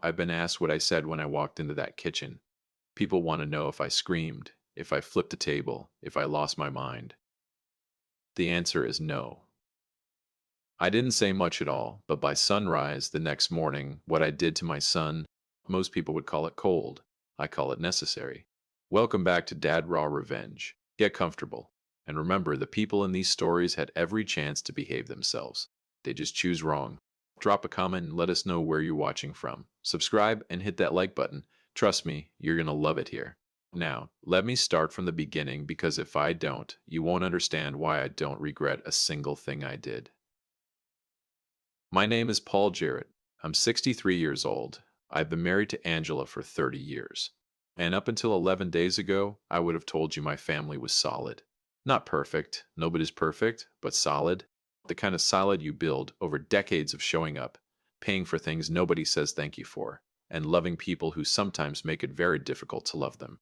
I've been asked what I said when I walked into that kitchen. People want to know if I screamed, if I flipped a table, if I lost my mind. The answer is no. I didn't say much at all, but by sunrise the next morning, what I did to my son, most people would call it cold. I call it necessary. Welcome back to Dad Raw Revenge. Get comfortable. And remember, the people in these stories had every chance to behave themselves. They just choose wrong. Drop a comment and let us know where you're watching from. Subscribe and hit that like button. Trust me, you're going to love it here. Now, let me start from the beginning because if I don't, you won't understand why I don't regret a single thing I did. My name is Paul Jarrett. I'm 63 years old. I've been married to Angela for 30 years. And up until 11 days ago, I would have told you my family was solid. Not perfect, nobody's perfect, but solid. The kind of solid you build over decades of showing up, paying for things nobody says thank you for, and loving people who sometimes make it very difficult to love them.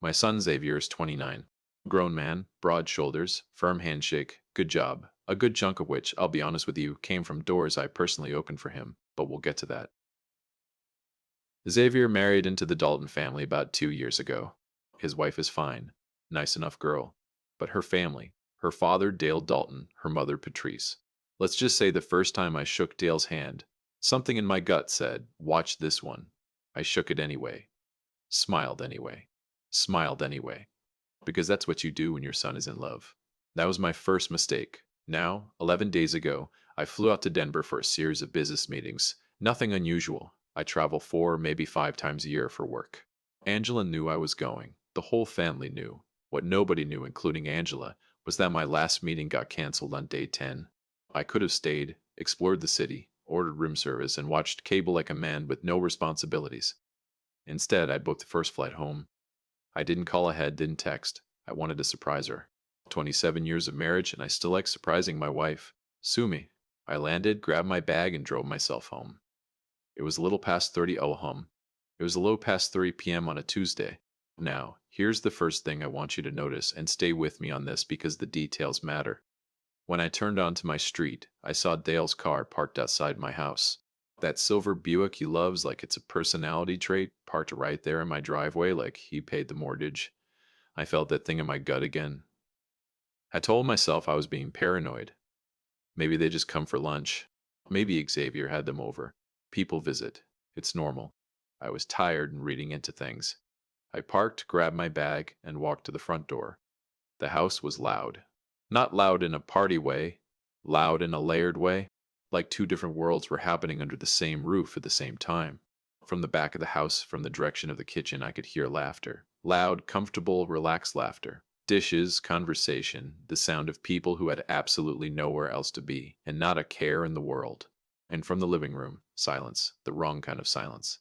My son Xavier is 29. Grown man, broad shoulders, firm handshake, good job. A good chunk of which, I'll be honest with you, came from doors I personally opened for him, but we'll get to that. Xavier married into the Dalton family about 2 years ago. His wife is fine, nice enough girl. But her family, her father Dale Dalton, her mother Patrice. Let's just say the first time I shook Dale's hand, something in my gut said, watch this one. I shook it anyway. Smiled anyway. Smiled anyway. Because that's what you do when your son is in love. That was my first mistake. Now, 11 days ago, I flew out to Denver for a series of business meetings. Nothing unusual. I travel 4, maybe 5 times a year for work. Angela knew I was going. The whole family knew. What nobody knew, including Angela, was that my last meeting got canceled on day 10. I could have stayed, explored the city, ordered room service, and watched cable like a man with no responsibilities. Instead, I booked the first flight home. I didn't call ahead, didn't text. I wanted to surprise her. 27 years of marriage, and I still like surprising my wife. Sue me. I landed, grabbed my bag, and drove myself home. It was a little past 30 It was a little past 3 p.m. on a Tuesday. Now, here's the first thing I want you to notice, and stay with me on this because the details matter. When I turned onto my street, I saw Dale's car parked outside my house. That silver Buick he loves like it's a personality trait, parked right there in my driveway like he paid the mortgage. I felt that thing in my gut again. I told myself I was being paranoid. Maybe they just come for lunch. Maybe Xavier had them over. People visit. It's normal. I was tired and reading into things. I parked, grabbed my bag, and walked to the front door. The house was loud. Not loud in a party way, loud in a layered way, like two different worlds were happening under the same roof at the same time. From the back of the house, from the direction of the kitchen, I could hear laughter. Loud, comfortable, relaxed laughter. Dishes, conversation, the sound of people who had absolutely nowhere else to be, and not a care in the world. And from the living room, silence, the wrong kind of silence.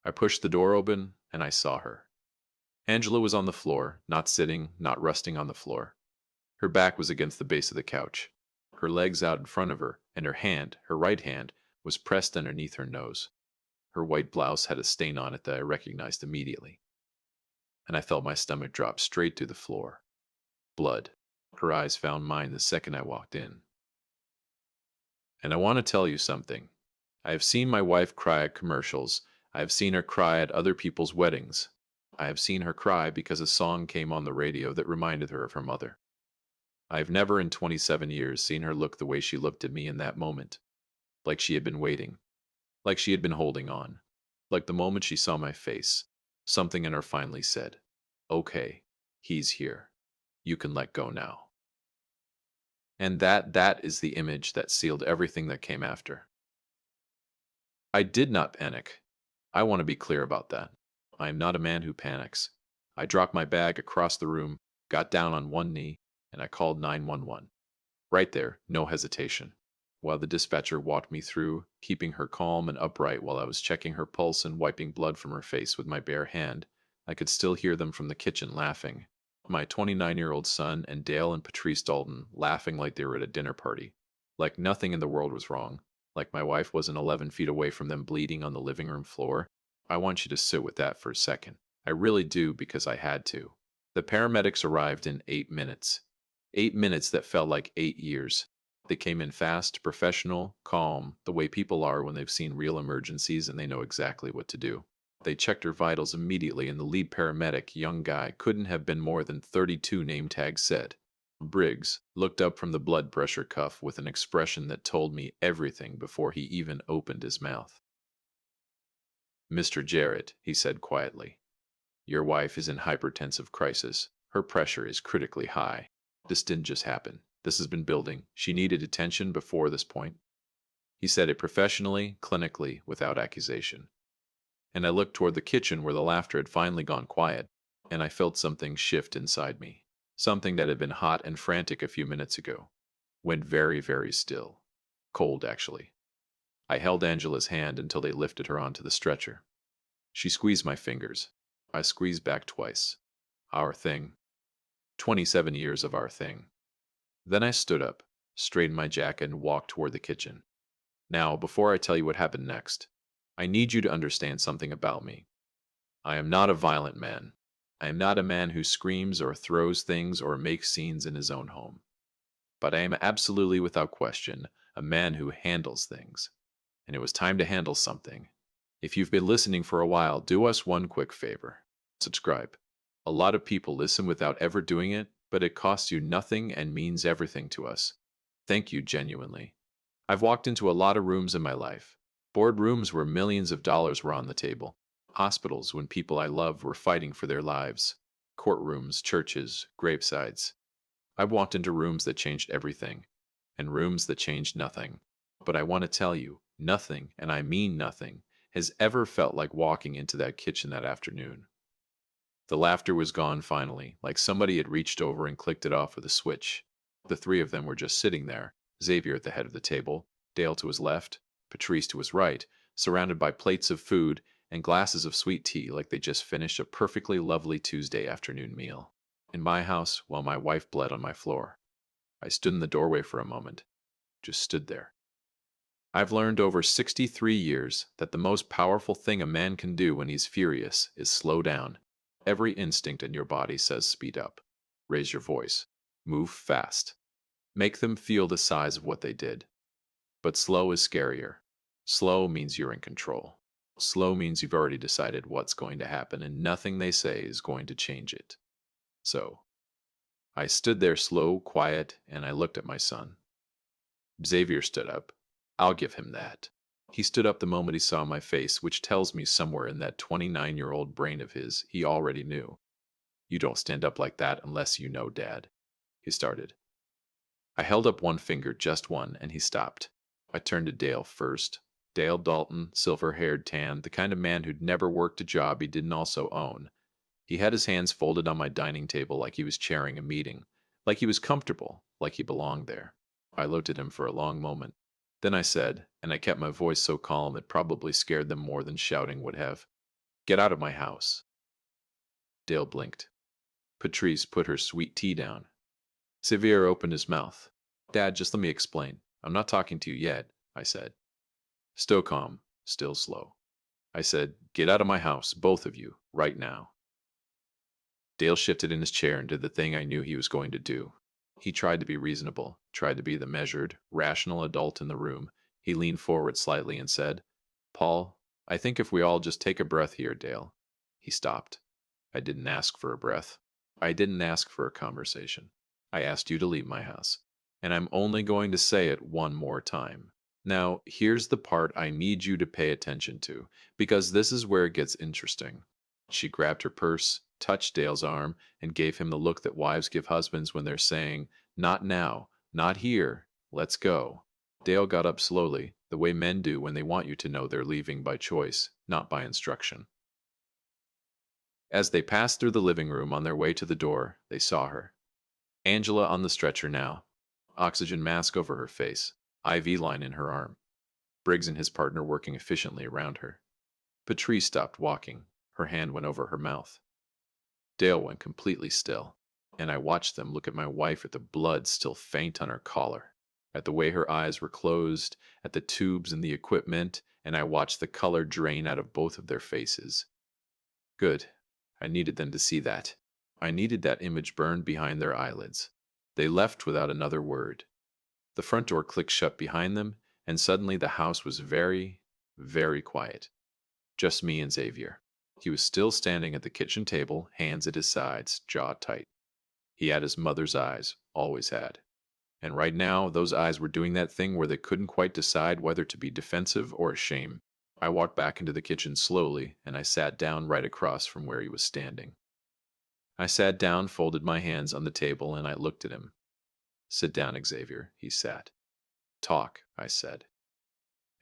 I pushed the door open, and I saw her. Angela was on the floor, not sitting, not resting on the floor. Her back was against the base of the couch, her legs out in front of her, and her hand, her right hand, was pressed underneath her nose. Her white blouse had a stain on it that I recognized immediately. And I felt my stomach drop straight to the floor. Blood. Her eyes found mine the second I walked in. And I want to tell you something. I have seen my wife cry at commercials. I have seen her cry at other people's weddings. I have seen her cry because a song came on the radio that reminded her of her mother. I have never in 27 years seen her look the way she looked at me in that moment. Like she had been waiting. Like she had been holding on. Like the moment she saw my face, something in her finally said, "Okay, he's here. You can let go now." And that is the image that sealed everything that came after. I did not panic. I want to be clear about that. I am not a man who panics. I dropped my bag across the room, got down on one knee, and I called 911. Right there, no hesitation. While the dispatcher walked me through, keeping her calm and upright while I was checking her pulse and wiping blood from her face with my bare hand, I could still hear them from the kitchen laughing. My 29-year-old son and Dale and Patrice Dalton laughing like they were at a dinner party. Like nothing in the world was wrong. Like my wife wasn't 11 feet away from them bleeding on the living room floor. I want you to sit with that for a second. I really do because I had to. The paramedics arrived in 8 minutes. 8 minutes that felt like 8 years. They came in fast, professional, calm, the way people are when they've seen real emergencies and they know exactly what to do. They checked her vitals immediately, and the lead paramedic, young guy, couldn't have been more than 32, name tag said. Briggs looked up from the blood pressure cuff with an expression that told me everything before he even opened his mouth. "Mr. Jarrett," he said quietly, "your wife is in hypertensive crisis. Her pressure is critically high. This didn't just happen. This has been building. She needed attention before this point." He said it professionally, clinically, without accusation. And I looked toward the kitchen where the laughter had finally gone quiet, and I felt something shift inside me. Something that had been hot and frantic a few minutes ago went very, very still. Cold, actually. I held Angela's hand until they lifted her onto the stretcher. She squeezed my fingers. I squeezed back twice. Our thing. 27 years of our thing. Then I stood up, straightened my jacket, and walked toward the kitchen. Now, before I tell you what happened next, I need you to understand something about me. I am not a violent man. I am not a man who screams or throws things or makes scenes in his own home. But I am absolutely, without question, a man who handles things. And it was time to handle something. If you've been listening for a while, do us one quick favor. Subscribe. A lot of people listen without ever doing it, but it costs you nothing and means everything to us. Thank you genuinely. I've walked into a lot of rooms in my life. Boardrooms where millions of dollars were on the table. Hospitals when people I loved were fighting for their lives. Courtrooms, churches, gravesides. I've walked into rooms that changed everything, and rooms that changed nothing. But I want to tell you, nothing, and I mean nothing, has ever felt like walking into that kitchen that afternoon. The laughter was gone finally, like somebody had reached over and clicked it off with a switch. The three of them were just sitting there, Xavier at the head of the table, Dale to his left, Patrice to his right, surrounded by plates of food and glasses of sweet tea like they just finished a perfectly lovely Tuesday afternoon meal. In my house, while my wife bled on my floor. I stood in the doorway for a moment, just stood there. I've learned over 63 years that the most powerful thing a man can do when he's furious is slow down. Every instinct in your body says speed up, raise your voice, move fast, make them feel the size of what they did. But slow is scarier. Slow means you're in control. Slow means you've already decided what's going to happen and nothing they say is going to change it. So, I stood there slow, quiet, and I looked at my son. Xavier stood up. I'll give him that. He stood up the moment he saw my face, which tells me somewhere in that 29-year-old brain of his, he already knew. You don't stand up like that unless you know, Dad. He started. I held up one finger, just one, and he stopped. I turned to Dale first. Dale Dalton, silver-haired, tan, the kind of man who'd never worked a job he didn't also own. He had his hands folded on my dining table like he was chairing a meeting, like he was comfortable, like he belonged there. I looked at him for a long moment. Then I said, and I kept my voice so calm it probably scared them more than shouting would have, "Get out of my house." Dale blinked. Patrice put her sweet tea down. Xavier opened his mouth. "Dad, just let me explain. I'm not talking to you yet," I said. Still calm, still slow. I said, "Get out of my house, both of you, right now." Dale shifted in his chair and did the thing I knew he was going to do. He tried to be reasonable, tried to be the measured, rational adult in the room. He leaned forward slightly and said, "Paul, I think if we all just take a breath here, Dale." He stopped. I didn't ask for a breath. I didn't ask for a conversation. I asked you to leave my house. And I'm only going to say it one more time. Now, here's the part I need you to pay attention to, because this is where it gets interesting. She grabbed her purse, touched Dale's arm, and gave him the look that wives give husbands when they're saying, "Not now, not here, let's go." Dale got up slowly, the way men do when they want you to know they're leaving by choice, not by instruction. As they passed through the living room on their way to the door, they saw her. Angela on the stretcher now, oxygen mask over her face, IV line in her arm. Briggs and his partner working efficiently around her. Patrice stopped walking. Her hand went over her mouth. Dale went completely still, and I watched them look at my wife at the blood still faint on her collar, at the way her eyes were closed, at the tubes and the equipment, and I watched the color drain out of both of their faces. Good. I needed them to see that. I needed that image burned behind their eyelids. They left without another word. The front door clicked shut behind them, and suddenly the house was very, very quiet. Just me and Xavier. He was still standing at the kitchen table, hands at his sides, jaw tight. He had his mother's eyes, always had. And right now, those eyes were doing that thing where they couldn't quite decide whether to be defensive or ashamed. I walked back into the kitchen slowly, and I sat down right across from where he was standing. I sat down, folded my hands on the table, and I looked at him. "Sit down, Xavier," he sat. "Talk," I said.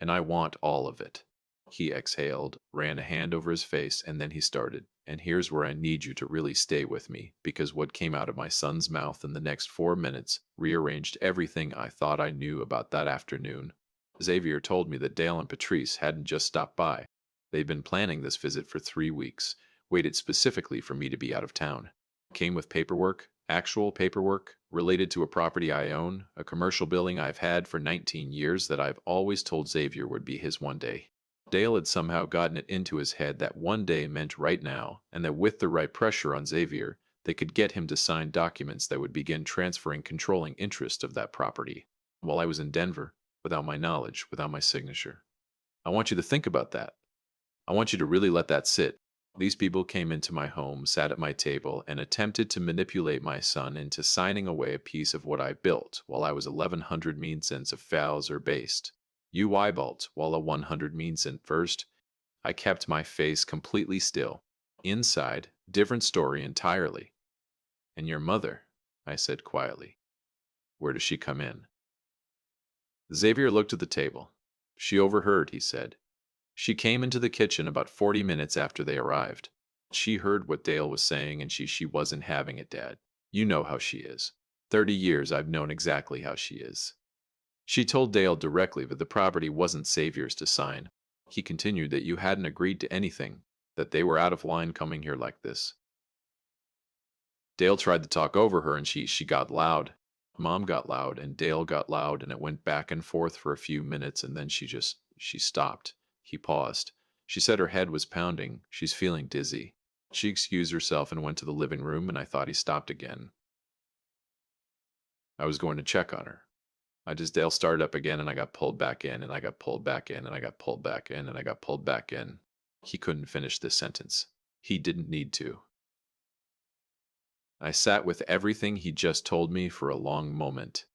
"And I want all of it." He exhaled, ran a hand over his face, and then he started. "And here's where I need you to really stay with me, because what came out of my son's mouth in the next 4 minutes rearranged everything I thought I knew about that afternoon." Xavier told me that Dale and Patrice hadn't just stopped by. They'd been planning this visit for 3 weeks, waited specifically for me to be out of town. Came with paperwork, actual paperwork, related to a property I own, a commercial building I've had for 19 years that I've always told Xavier would be his one day. Dale had somehow gotten it into his head that one day meant right now, and that with the right pressure on Xavier, they could get him to sign documents that would begin transferring controlling interest of that property, while I was in Denver, without my knowledge, without my signature. I want you to think about that. I want you to really let that sit. These people came into my home, sat at my table, and attempted to manipulate my son into signing away a piece of what I built while I was 1100 mean cents of fouls or based. You eyeballed while a 100 mean cent first. I kept my face completely still. Inside, different story entirely. "And your mother," I said quietly. "Where does she come in?" Xavier looked at the table. "She overheard," he said. "She came into the kitchen about 40 minutes after they arrived. She heard what Dale was saying, and she wasn't having it, Dad. You know how she is. 30 years I've known exactly how she is." She told Dale directly that the property wasn't Xavier's to sign. He continued that you hadn't agreed to anything, that they were out of line coming here like this. Dale tried to talk over her, and she got loud. Mom got loud, and Dale got loud, and it went back and forth for a few minutes, and then she stopped. He paused. She said her head was pounding. She's feeling dizzy. She excused herself and went to the living room, and I thought he stopped again. I was going to check on her. Dale started up again, and I got pulled back in, and I got pulled back in, and I got pulled back in, and I got pulled back in. He couldn't finish this sentence. He didn't need to. I sat with everything he just told me for a long moment.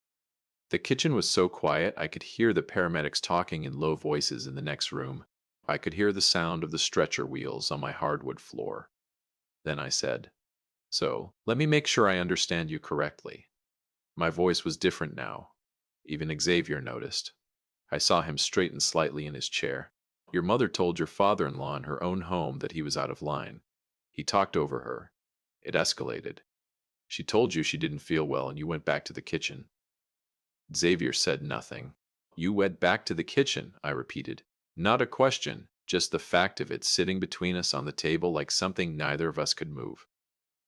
The kitchen was so quiet I could hear the paramedics talking in low voices in the next room. I could hear the sound of the stretcher wheels on my hardwood floor. Then I said, "So, let me make sure I understand you correctly." My voice was different now. Even Xavier noticed. I saw him straighten slightly in his chair. "Your mother told your father-in-law in her own home that he was out of line. He talked over her. It escalated. She told you she didn't feel well, and you went back to the kitchen." Xavier said nothing. "You went back to the kitchen," I repeated. Not a question, just the fact of it sitting between us on the table like something neither of us could move.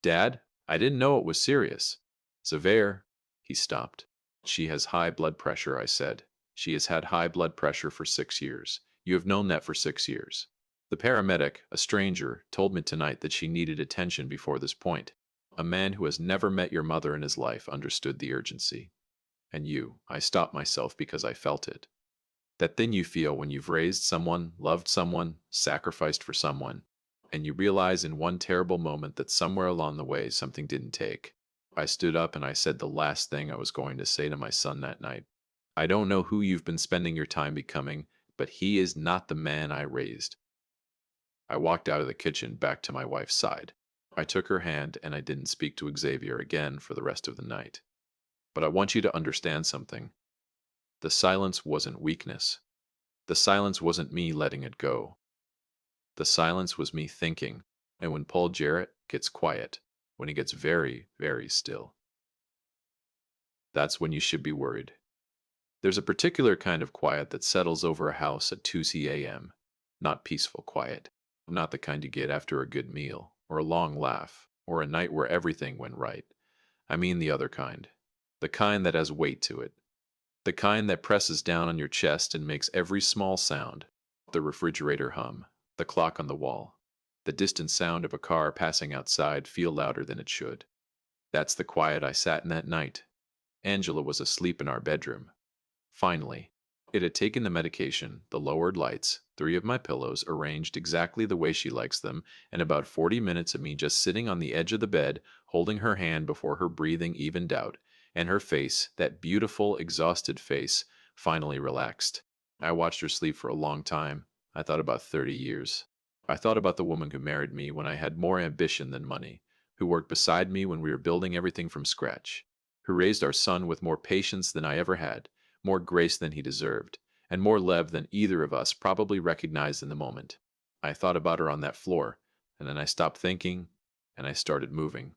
"Dad, I didn't know it was serious." "Xavier." He stopped. "She has high blood pressure," I said. "She has had high blood pressure for 6 years. You have known that for 6 years. The paramedic, a stranger, told me tonight that she needed attention before this point. A man who has never met your mother in his life understood the urgency. And you," I stopped myself because I felt it. "That thing you feel when you've raised someone, loved someone, sacrificed for someone, and you realize in one terrible moment that somewhere along the way something didn't take." I stood up and I said the last thing I was going to say to my son that night. "I don't know who you've been spending your time becoming, but he is not the man I raised." I walked out of the kitchen back to my wife's side. I took her hand and I didn't speak to Xavier again for the rest of the night. But I want you to understand something. The silence wasn't weakness. The silence wasn't me letting it go. The silence was me thinking, and when Paul Jarrett gets quiet, when he gets very, very still, that's when you should be worried. There's a particular kind of quiet that settles over a house at 2 a.m. Not peaceful quiet, not the kind you get after a good meal, or a long laugh, or a night where everything went right. I mean the other kind. The kind that has weight to it. The kind that presses down on your chest and makes every small sound, the refrigerator hum, the clock on the wall, the distant sound of a car passing outside, feel louder than it should. That's the quiet I sat in that night. Angela was asleep in our bedroom. Finally, it had taken the medication, the lowered lights, three of my pillows arranged exactly the way she likes them, and about 40 minutes of me just sitting on the edge of the bed, holding her hand before her breathing evened out, and her face, that beautiful, exhausted face, finally relaxed. I watched her sleep for a long time. I thought about 30 years. I thought about the woman who married me when I had more ambition than money, who worked beside me when we were building everything from scratch, who raised our son with more patience than I ever had, more grace than he deserved, and more love than either of us probably recognized in the moment. I thought about her on that floor, and then I stopped thinking, and I started moving.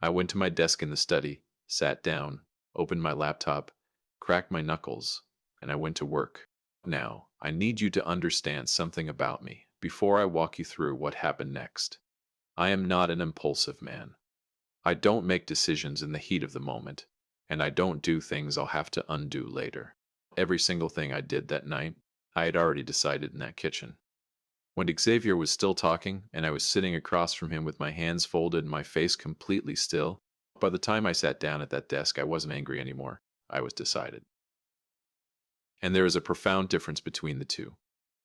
I went to my desk in the study, sat down, opened my laptop, cracked my knuckles, and I went to work. Now, I need you to understand something about me before I walk you through what happened next. I am not an impulsive man. I don't make decisions in the heat of the moment, and I don't do things I'll have to undo later. Every single thing I did that night, I had already decided in that kitchen. When Xavier was still talking, and I was sitting across from him with my hands folded and my face completely still, by the time I sat down at that desk, I wasn't angry anymore. I was decided. And there is a profound difference between the two.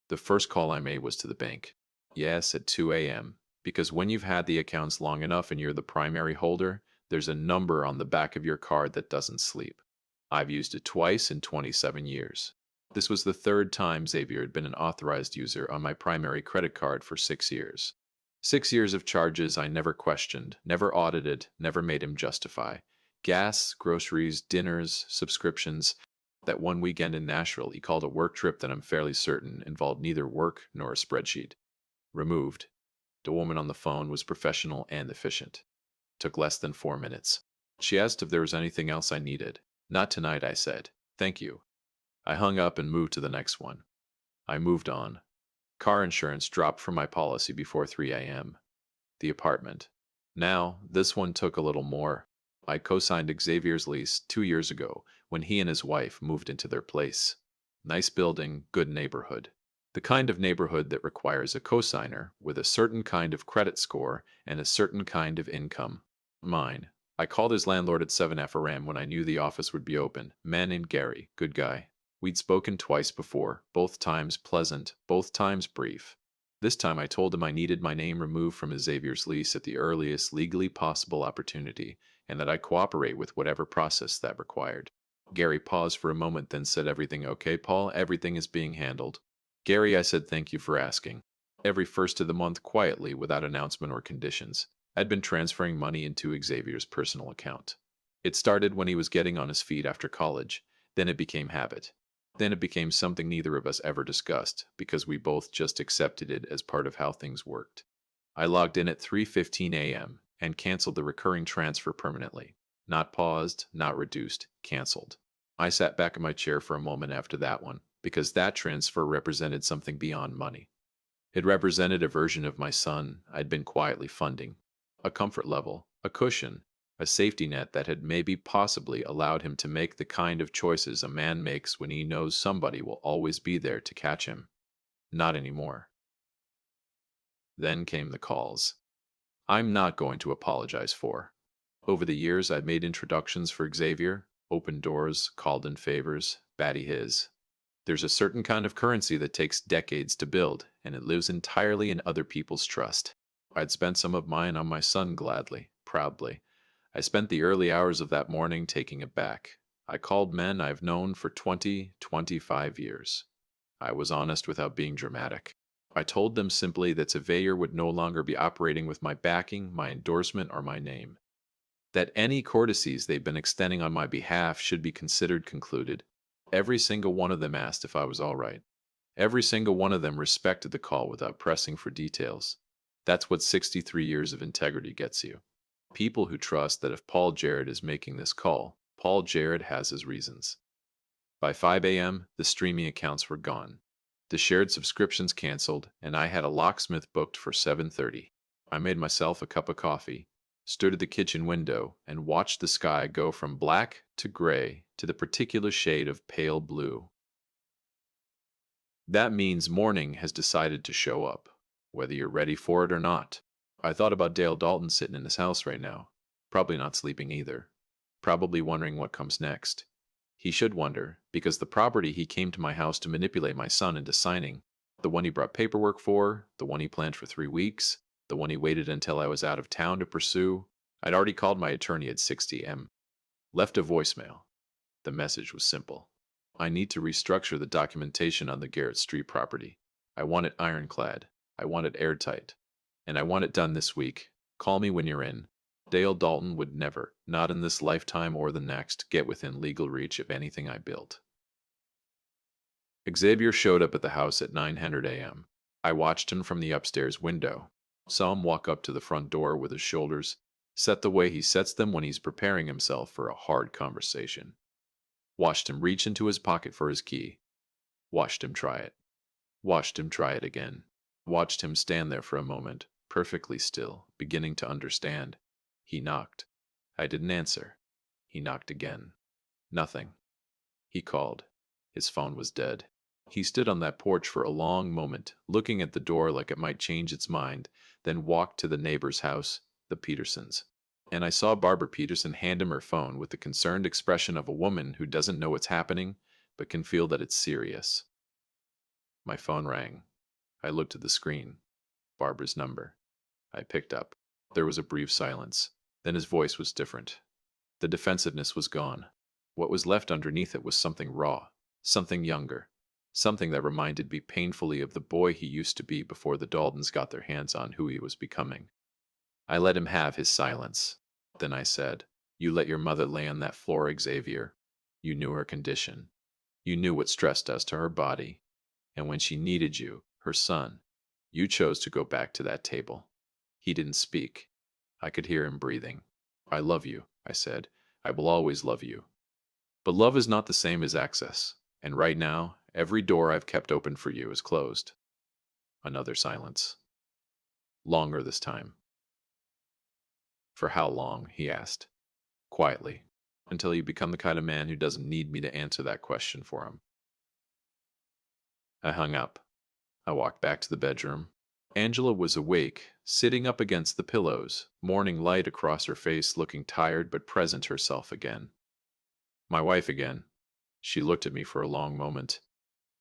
The first call I made was to the bank. Yes, at 2 a.m. Because when you've had the accounts long enough and you're the primary holder, there's a number on the back of your card that doesn't sleep. I've used it twice in 27 years. This was the third time Xavier had been an authorized user on my primary credit card for 6 years. 6 years of charges I never questioned, never audited, never made him justify. Gas, groceries, dinners, subscriptions. That one weekend in Nashville he called a work trip that I'm fairly certain involved neither work nor a spreadsheet. Removed. The woman on the phone was professional and efficient. Took less than 4 minutes. She asked if there was anything else I needed. Not tonight, I said. Thank you. I hung up and moved to the next one. I moved on. Car insurance dropped from my policy before 3 a.m. The apartment. Now, this one took a little more. I co-signed Xavier's lease 2 years ago when he and his wife moved into their place. Nice building, good neighborhood. The kind of neighborhood that requires a cosigner with a certain kind of credit score and a certain kind of income. Mine. I called his landlord at 7 FRM when I knew the office would be open. Man named Gary, good guy. We'd spoken twice before, both times pleasant, both times brief. This time I told him I needed my name removed from Xavier's lease at the earliest legally possible opportunity, and that I'd cooperate with whatever process that required. Gary paused for a moment, then said, "Everything okay, Paul? Everything is being handled." "Gary," I said, "thank you for asking." Every first of the month, quietly, without announcement or conditions, I'd been transferring money into Xavier's personal account. It started when he was getting on his feet after college, then it became habit. Then it became something neither of us ever discussed, because we both just accepted it as part of how things worked. I logged in at 3:15 a.m. and canceled the recurring transfer permanently. Not paused, not reduced, canceled. I sat back in my chair for a moment after that one, because that transfer represented something beyond money. It represented a version of my son I'd been quietly funding. A comfort level, a cushion, a safety net that had maybe possibly allowed him to make the kind of choices a man makes when he knows somebody will always be there to catch him. Not anymore. Then came the calls. I'm not going to apologize for. Over the years, I've made introductions for Xavier, opened doors, called in favors, batty his. There's a certain kind of currency that takes decades to build, and it lives entirely in other people's trust. I'd spent some of mine on my son gladly, proudly. I spent the early hours of that morning taking it back. I called men I've known for 20, 25 years. I was honest without being dramatic. I told them simply that Surveyor would no longer be operating with my backing, my endorsement, or my name. That any courtesies they'd been extending on my behalf should be considered concluded. Every single one of them asked if I was all right. Every single one of them respected the call without pressing for details. That's what 63 years of integrity gets you. People who trust that if Paul Jarrett is making this call, Paul Jarrett has his reasons. By 5 a.m., the streaming accounts were gone. The shared subscriptions canceled, and I had a locksmith booked for 7:30. I made myself a cup of coffee, stood at the kitchen window, and watched the sky go from black to gray to the particular shade of pale blue. That means morning has decided to show up, whether you're ready for it or not. I thought about Dale Dalton sitting in his house right now, probably not sleeping either, probably wondering what comes next. He should wonder, because the property he came to my house to manipulate my son into signing, the one he brought paperwork for, the one he planned for 3 weeks, the one he waited until I was out of town to pursue, I'd already called my attorney at 6 a.m. Left a voicemail. The message was simple. I need to restructure the documentation on the Garrett Street property. I want it ironclad. I want it airtight. And I want it done this week. Call me when you're in. Dale Dalton would never, not in this lifetime or the next, get within legal reach of anything I built. Xavier showed up at the house at 900 a.m. I watched him from the upstairs window. Saw him walk up to the front door with his shoulders set the way he sets them when he's preparing himself for a hard conversation. Watched him reach into his pocket for his key. Watched him try it. Watched him try it again. Watched him stand there for a moment, perfectly still, beginning to understand. He knocked. I didn't answer. He knocked again. Nothing. He called. His phone was dead. He stood on that porch for a long moment, looking at the door like it might change its mind, then walked to the neighbor's house, the Petersons. And I saw Barbara Peterson hand him her phone with the concerned expression of a woman who doesn't know what's happening, but can feel that it's serious. My phone rang. I looked at the screen. Barbara's number. I picked up. There was a brief silence. Then his voice was different. The defensiveness was gone. What was left underneath it was something raw, something younger, something that reminded me painfully of the boy he used to be before the Daltons got their hands on who he was becoming. I let him have his silence. Then I said, "You let your mother lay on that floor, Xavier. You knew her condition. You knew what stress does to her body. And when she needed you, her son, you chose to go back to that table." He didn't speak. I could hear him breathing. "I love you," I said. "I will always love you. But love is not the same as access. And right now, every door I've kept open for you is closed." Another silence. Longer this time. "For how long?" he asked, quietly. "Until you become the kind of man who doesn't need me to answer that question for him." I hung up. I walked back to the bedroom. Angela was awake, sitting up against the pillows, morning light across her face, looking tired but present herself again. My wife again. She looked at me for a long moment.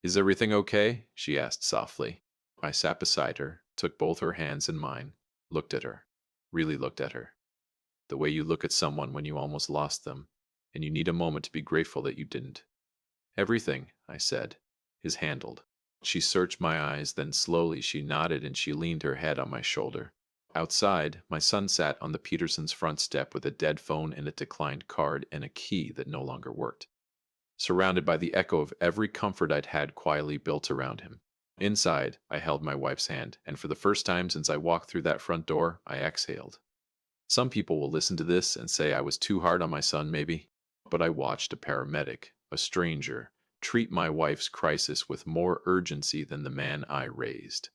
"Is everything okay?" she asked softly. I sat beside her, took both her hands in mine, looked at her, really looked at her. The way you look at someone when you almost lost them, and you need a moment to be grateful that you didn't. "Everything," I said, is handled. She searched my eyes, then slowly she nodded and she leaned her head on my shoulder. Outside, my son sat on the Petersons' front step with a dead phone and a declined card and a key that no longer worked, surrounded by the echo of every comfort I'd had quietly built around him. Inside, I held my wife's hand, and for the first time since I walked through that front door, I exhaled. Some people will listen to this and say I was too hard on my son, maybe, but I watched a paramedic, a stranger, treat my wife's crisis with more urgency than the man I raised.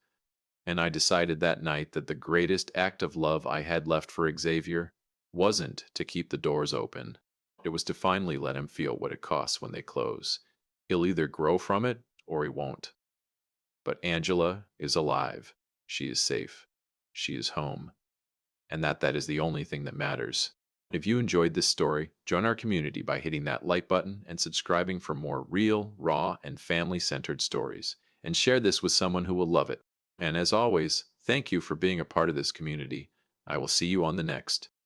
And I decided that night that the greatest act of love I had left for Xavier wasn't to keep the doors open. It was to finally let him feel what it costs when they close. He'll either grow from it or he won't. But Angela is alive. She is safe. She is home. And that is the only thing that matters. If you enjoyed this story, join our community by hitting that like button and subscribing for more real, raw, and family-centered stories. And share this with someone who will love it. And as always, thank you for being a part of this community. I will see you on the next.